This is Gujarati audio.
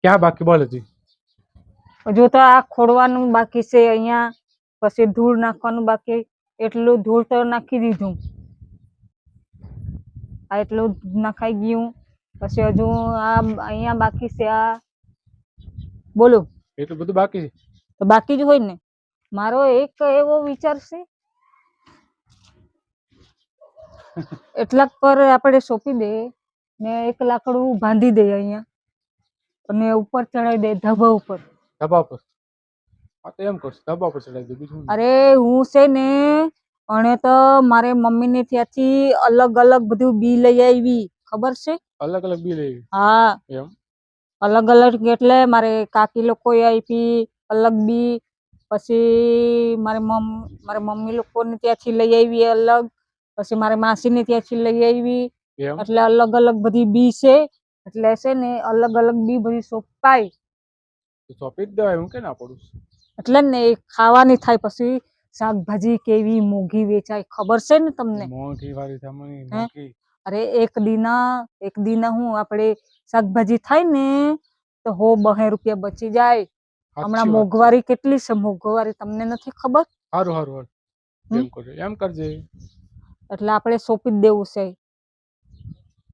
ક્યાં બાકી બોલ હજી? હજુ તો આ ખોડવાનું બાકી છે અહીંયા, પછી ધૂળ નાખવાનું બાકી. એટલું ધૂળ તો નાખી દીધું, આ એટલું નખાઈ ગયું. પછી હજુ આ અહીંયા બાકી છે. આ બોલો, એટલું બધું બાકી છે? તો બાકી જ હોય ને. મારો એક એવો વિચાર છે, એટલાક પર આપણે સોંપી દે ને એક લાકડું બાંધી દે અહીંયા અને ઉપર ચડાવી દે ધાબા ઉપર. ધાબા પર? હા તો એમ કરશું, ધાબા પર ચડાવી દે, બીજું શું? અરે હું છે ને અને તો મારે મમ્મી ને ત્યાંથી અલગ અલગ બધું બી લઈ આવી, ખબર છે? અલગ અલગ બી લઈ? હા, એમ? અલગ અલગ એટલે મારે કાકી લોકો આપી અલગ બી, પછી મારે મમ્મી લોકોને ત્યાંથી લઈ આવી અલગ, પછી મારે માસી ને ત્યાંથી લઈ આવી. એટલે અલગ અલગ બધી બી છે. એટલે છે ને અલગ અલગ બી બધી સોંપાય. સોંપી જ દેવાય, હું કે ના પડું? એટલે ને ખાવાની થાય. પછી શાકભાજી કેવી મોંઘી વેચાય ખબર છે ને તમને? મોંઘી વાળી સામાની મોંઘી. અરે એક દીના હું આપણે શાકભાજી થાય ને તો 100-200 રૂપિયા બચી જાય. હમણાં મોંઘવારી કેટલી છે, મોંઘવારી તમને નથી ખબર? હારું એમ કરજે. એટલે આપણે સોંપી જ દેવું છે.